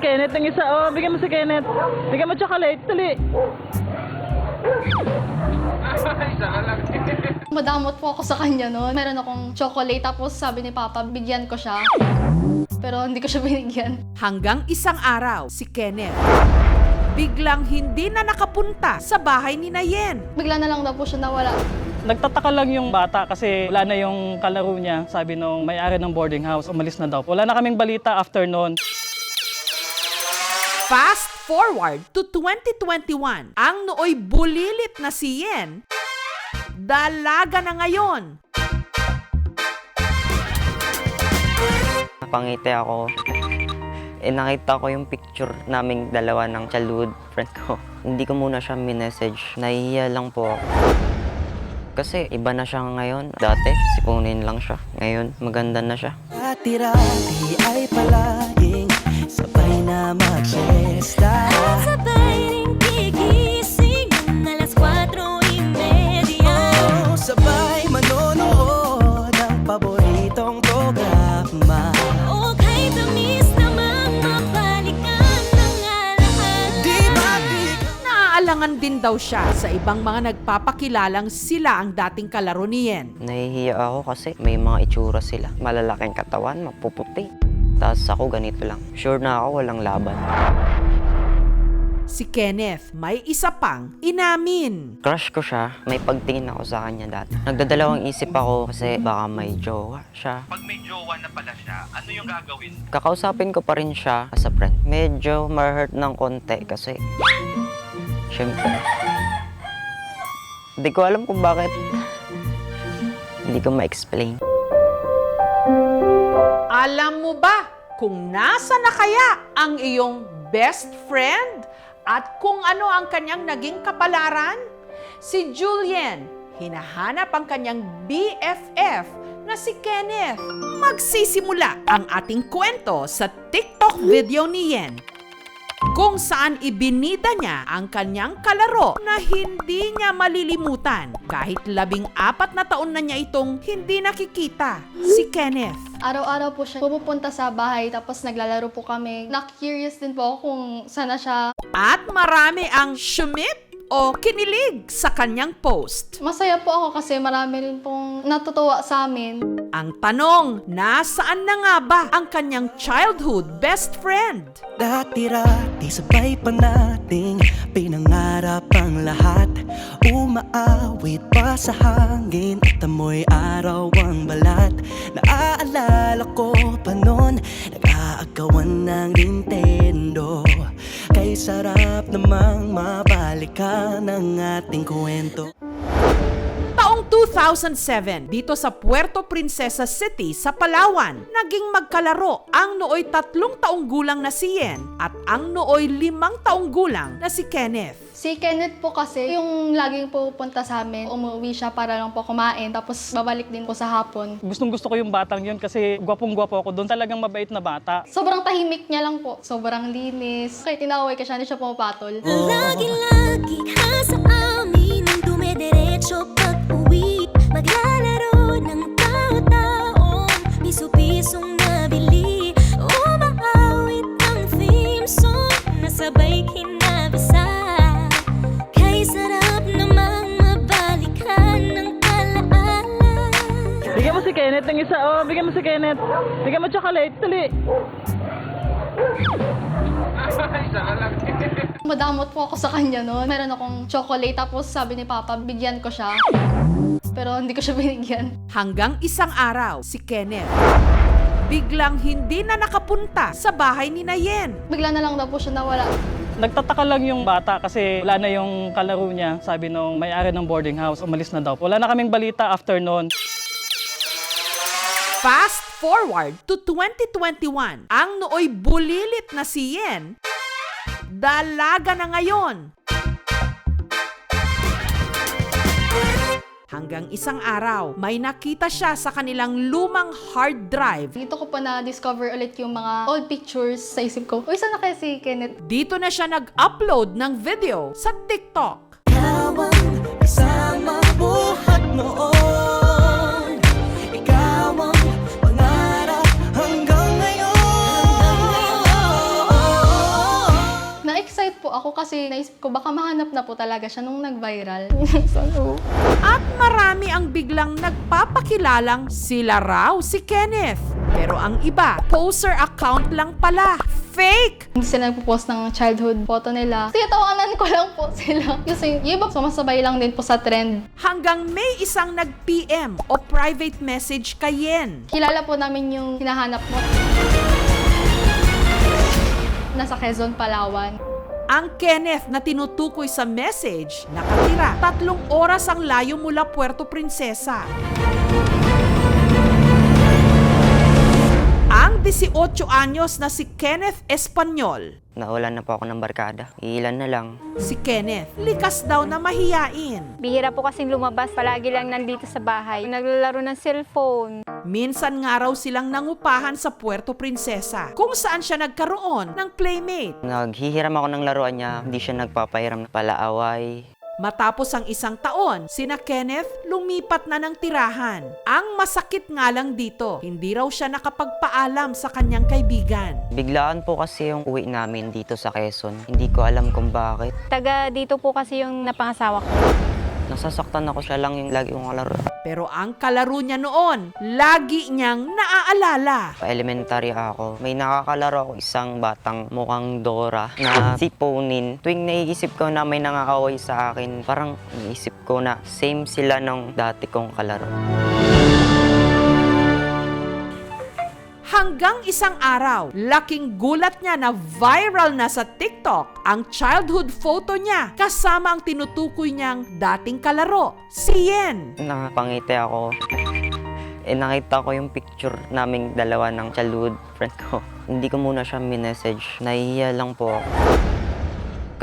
Kenneth ng isa. Oh, bigyan mo si Kenneth. Bigyan mo chocolate. Dali. Madamot po ako sa kanya noon. Meron akong chocolate tapos sabi ni Papa, bigyan ko siya. Pero hindi ko siya binigyan. Hanggang isang araw, si Kenneth biglang hindi na nakapunta sa bahay ni Nayen. Bigla na lang daw po siya nawala. Nagtataka lang yung bata kasi wala na yung kalaro niya. Sabi nung may-ari ng boarding house, umalis na daw. Wala na kaming balita after noon. Fast forward to 2021, ang nooy bulilit na si Yen, dalaga na ngayon. Napangiti ako. Nakita ko yung picture naming dalawa ng childhood friend ko. Hindi ko muna siya minessage. Nahihiya lang po ako. Kasi iba na siya ngayon. Dati, sipunin lang siya. Ngayon, maganda na siya. Dati-rati ay palaging sabay na mag-siesta. Sabay ring gigising ng alas 4:30. Oh, sabay manonood ng paboritong programa. O kay tamis namang mabalikan ng alaala. Di ba Naaalangan din daw siya sa ibang mga nagpapakilalang sila ang dating kalaro ni Yen. Nahihiya ako kasi may mga itsura sila. Malalaking katawan, mapuputi. Tapos ako ganito lang. Sure na ako walang laban. Si Kenneth may isa pang inamin. Crush ko siya. May pagtingin ako sa kanya dati. Nagdadalawang isip ako kasi baka may jowa siya. Pag may jowa na pala siya, ano yung gagawin? Kakausapin ko pa rin siya as a friend. Medyo ma-hurt ng konti kasi syempre hindi ko alam kung bakit. Hindi ko ma-explain. Alam mo ba kung nasa na kaya ang iyong best friend at kung ano ang kanyang naging kapalaran? Si Julien, hinahanap ang kanyang BFF na si Kenneth. Magsisimula ang ating kwento sa TikTok video ni Yen, kung saan ibinida niya ang kanyang kalaro na hindi niya malilimutan kahit 14 na taon na niya itong hindi nakikita, si Kenneth. Araw-araw po siya pupunta sa bahay tapos naglalaro po kami. Na-curious din po ako kung sana siya. At marami ang shumip o kinilig sa kanyang post. Masaya po ako kasi marami rin pong natutuwa sa amin. Ang tanong, nasaan na nga ba ang kanyang childhood best friend? Dati-rati sabay pa nating pinangarap ang lahat. Umaawit pa sa hangin at amoy araw ang balat. Naaalala ko pa noon, nag-aagawan ng Nintendo. Kay sarap namang mabalikan ang ating kwento. Taong 2007, dito sa Puerto Princesa City sa Palawan, naging magkalaro ang nooy 3 taong gulang na si Yen at ang nooy 5 taong gulang na si Kenneth. Si Kenneth po kasi yung laging pupunta sa amin, umuwi siya para lang po kumain tapos babalik din po sa hapon. Gustong-gusto ko yung batang yun kasi gwapong-gwapo ako doon. Talagang mabait na bata. Sobrang tahimik niya lang po. Sobrang linis. Kaya tinawag ka siya, hindi siya pumapatol. Lagi-lagi ka sa amin ang dumediretso pag-uwi. Maglalaro ng tao-taong piso-pisong nabili. Umaawit ang theme song na sabay kinabasa. Kay sarap namang mabalikan ng alaala. Bigyan mo si Kenneth ng isa. Oh, bigyan mo si Kenneth. Bigyan mo chocolate. Dali. Madamot po ako sa kanya noon. Meron akong chocolate tapos sabi ni Papa, bigyan ko siya. Pero hindi ko siya binigyan. Hanggang isang araw, si Kenneth biglang hindi na nakapunta sa bahay ni Nayen. Bigla na lang daw po siya nawala. Nagtataka lang yung bata kasi wala na yung kalaro niya. Sabi nung may-ari ng boarding house, umalis na daw. Wala na kaming balita after noon. Fast forward to 2021, ang nooy bulilit na si Yen, dalaga na ngayon. Hanggang isang araw, may nakita siya sa kanilang lumang hard drive. Dito ko pa na-discover ulit yung mga old pictures sa isip ko. Uy, saan na kaya si Kenneth? Dito na siya nag-upload ng video sa TikTok. Ikaw ang kasama buhat noon. Ikaw ang pangarap hanggang ngayon. ako kasi naisip ko baka mahanap na po talaga siya nung nag-viral. So, At marami ang biglang nagpapakilalang sila raw si Kenneth. Pero ang iba, poser account lang pala. Fake! hindi sila nagpo-post ng childhood photo nila. Tinatawanan ko lang po sila. Kasi yung iba sumasabay lang din po sa trend. Hanggang may isang nag-PM o private message kay Yen. Kilala po namin yung hinahanap mo. Nasa Quezon, Palawan. Ang Kenneth na tinutukoy sa message, nakatira 3 oras ang layo mula Puerto Princesa. Ang 18 anyos na si Kenneth Espanyol. Nawalan na po ako ng barkada. Ilan na lang. Si Kenneth, likas daw na mahiyain. Bihira po kasing lumabas, palagi lang nandito sa bahay. Naglalaro ng cellphone. Minsan nga raw silang nangupahan sa Puerto Princesa, kung saan siya nagkaroon ng playmate. Naghihiram ako ng laruan niya. Hindi siya nagpapahiram na palaaway. Matapos ang 1 taon, sina Kenneth lumipat na ng tirahan. Ang masakit nga lang dito, hindi raw siya nakapagpaalam sa kanyang kaibigan. Biglaan po kasi yung uwi namin dito sa Quezon. Hindi ko alam kung bakit. Taga dito po kasi yung napangasawa ko. Nasasaktan ako, siya lang yung lagi kong kalaro. Pero ang kalaro niya noon, lagi niyang naaalala. Pa-elementary ako. May nakakalaro ako isang batang mukhang Dora na si Ponin. Tuwing naiisip ko na may nangakaway sa akin, parang iisip ko na same sila nung dati kong kalaro. Hanggang isang araw, laking gulat niya na viral na sa TikTok ang childhood photo niya kasama ang tinutukoy niyang dating kalaro, si Yen. Nakapangiti ako. Nakita ko yung picture naming dalawa ng childhood friend ko. Hindi ko muna siya minessage. Nahihiya lang po ako.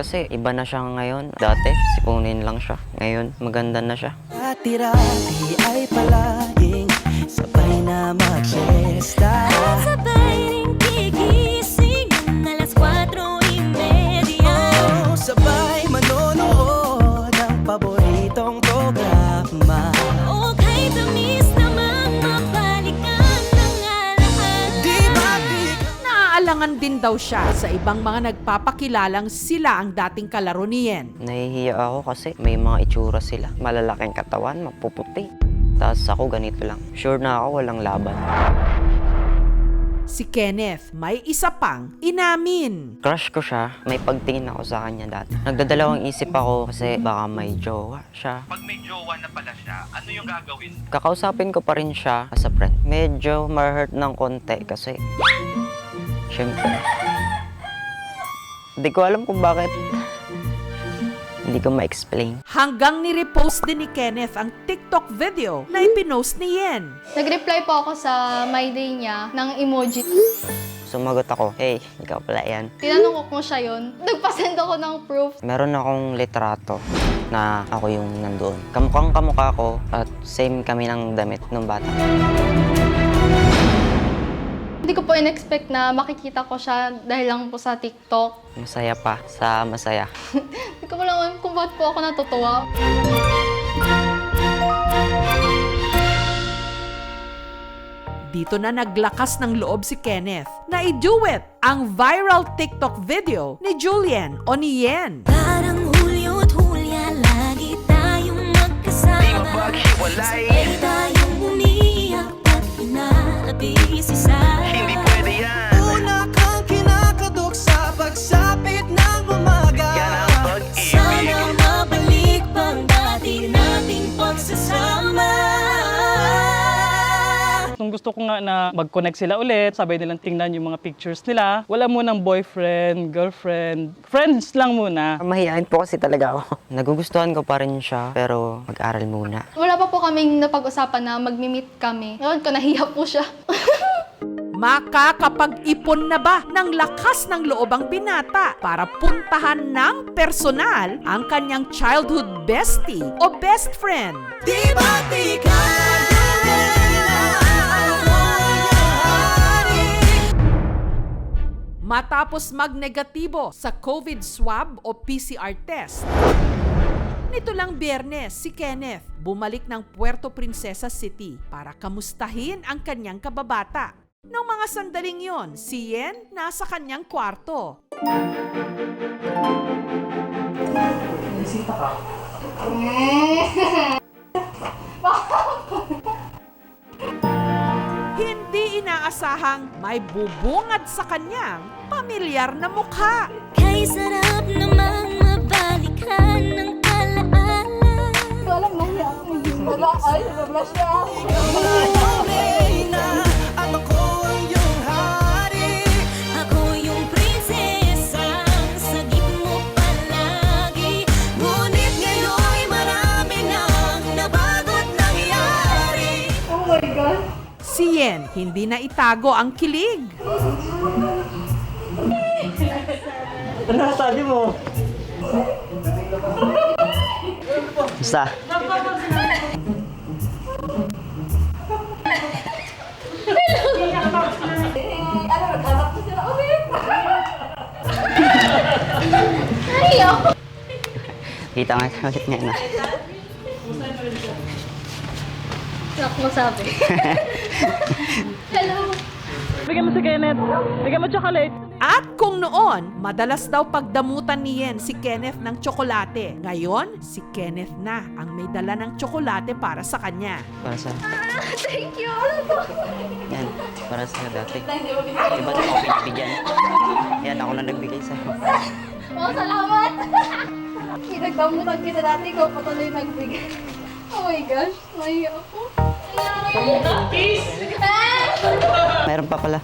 Kasi iba na siya ngayon. Dati, sipunin lang siya. Ngayon, maganda na siya. Dati-dati ay palaging sabay na mag-siesta. Sabay ring gigising ng alas 4:30. Oh, sabay manonood ng paboritong programa. O kahit tamis namang mabalikan ng alaala. Di ba di Naaalangan din daw siya sa ibang mga nagpapakilalang sila ang dating kalaro ni Yen. Nahihiya ako kasi may mga itsura sila. Malalaking katawan, mapuputi. Tapos ako ganito lang. Sure na ako walang laban. Si Kenneth may isa pang inamin. Crush ko siya. May pagtingin ako sa kanya dati. Nagdadalawang isip ako kasi baka may jowa siya. Pag may jowa na pala siya, ano yung gagawin? Kakausapin ko pa rin siya as a friend. Medyo ma-hurt ng konti kasi syempre hindi ko alam kung bakit. Hindi ko ma-explain. Hanggang ni-repost din ni Kenneth ang TikTok video na ipinost ni Yen. Nag-reply po ako sa My Day niya ng emoji. Sumagot ako, hey, ikaw pala yan. Tinanong ko kung siya yun. Nagpasend ako ng proof. Meron akong litrato na ako yung nandoon. Kamukhang kamukha ko at same kami ng damit nung bata. Hindi ko po in-expect na makikita ko siya dahil lang po sa TikTok. Masaya pa sa masaya. Hindi ko lang alam kung bakit po ako natutuwa. Dito na naglakas ng loob si Kenneth na i-duet ang viral TikTok video ni Julian o ni Yen. Parang Hulyo't Hulya, lagi tayong magkasama. Sabay tayong umiyak at inaabisi sa una kang kinakadok sa pagsapit ng umaga? sana mabalik pang dati nating pagsasama. Nung gusto ko nga na mag-connect sila ulit, sabay nilang tingnan yung mga pictures nila. Wala munang boyfriend, girlfriend, friends lang muna. Mahihain po kasi talaga ako. Nagugustuhan ko pa rin siya, pero mag-aral muna. Wala pa po kaming napag-usapan na mag-meet kami. Ngayon ko nahiya po siya. Makakapag-ipon na ba ng lakas ng loob ang binata para puntahan ng personal ang kanyang childhood bestie o best friend? Di ba di ka Matapos magnegatibo sa COVID swab o PCR test, nito lang Biyernes, si Kenneth bumalik ng Puerto Princesa City para kamustahin ang kanyang kababata. Noong mga sandaling yon, si Yen nasa kanyang kwarto. Hindi inaasahang may bubungad sa kanyang pamilyar na mukha. Kay sarap namang mabalikan ng alaala. Reyna, at ako ang iyong hari. Ako yung prinsesang sagip mo palagi. Ngunit ngayon'y marami nang nabago't nangyari. Si Yen, hindi na itago ang kilig. Ano sabi mo? Basta. Kita nga ulit niya na. Sarap mo sabi. Hello. Bigyan mo si Kenneth. Bigyan mo chocolate. At kung noon, madalas daw pagdamutan ni Yen si Kenneth ng tsokolate. Ngayon, si Kenneth na ang may dala ng tsokolate para sa kanya. Para sa... Thank you. Ano to? Yan. Para sa dati. Diba ito ako pinibigyan? Yan, ako na nagbigay sa'yo. Oh, salamat. Pinagdamutan kita dati ko, patuloy nagbigay. Oh my gosh, nahiya ako. Kiss! Meron pa pala.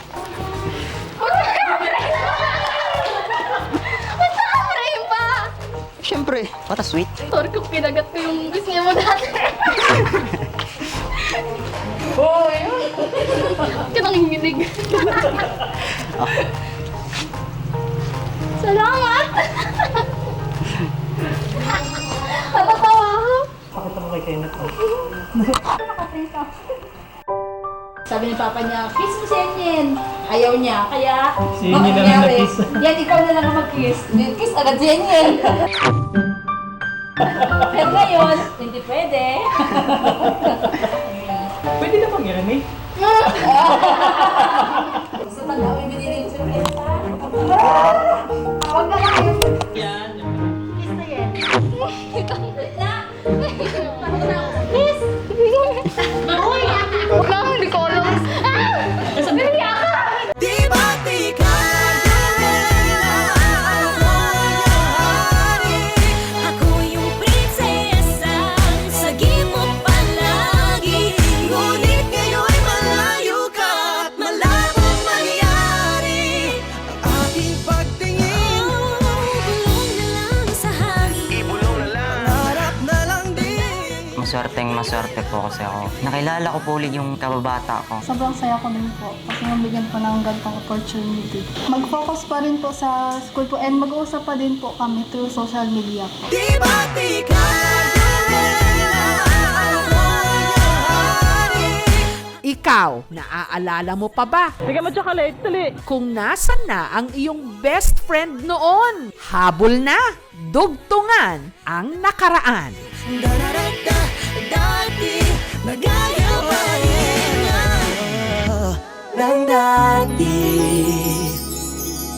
Frame pa! Siyempre, what a sweet. Sorry kung kinagat ko yung gusto niya mo dati. Oh, yun. Kinanginginig. Salamat! Natatawa ako. Pakita mo kay Kenneth. Sabi ni Papa niya, kiss mo si Enyen. Ayaw niya, kaya Si Enyen na lang nag-kiss. Yan, ikaw na lang ang mag-kiss. Kiss agad si Enyen. Pero ngayon, hindi pwede. Pwede na pang yan, eh. Gusto na lang, may binili yung surpresa. Huwag na kayo. Yan. Kiss na yan. Kiss! Uy! Huwag na, hindi ko alam. Nahiya ka! Di ba't ikaw, Reyna, ako ang iyong hari. Ako yung prinsesang sagip mo palagi. Ngunit ngayon'y malayo ka at malabong mangyari. Ang aking pagtingin, Bulong na lang sa hangin. Ibulong na lang. harap na lang din. Maswerte po kasi ako. Nakilala ko po ulit yung kababata ko. Sobrang saya ko din po kasi nabigyan ko ng ganitong opportunity. Mag-focus pa rin po sa school po and mag-uusap pa din po kami through social media po. Di ba't ikaw, Reyna, ako ang iyong hari. Ikaw, naaalala mo pa ba Bigyan mo chocolate. Dali. kung nasan na ang iyong best friend noon? Habol na, dugtungan ang nakaraan. Dararada, dati, nagaya pa rin ng dati.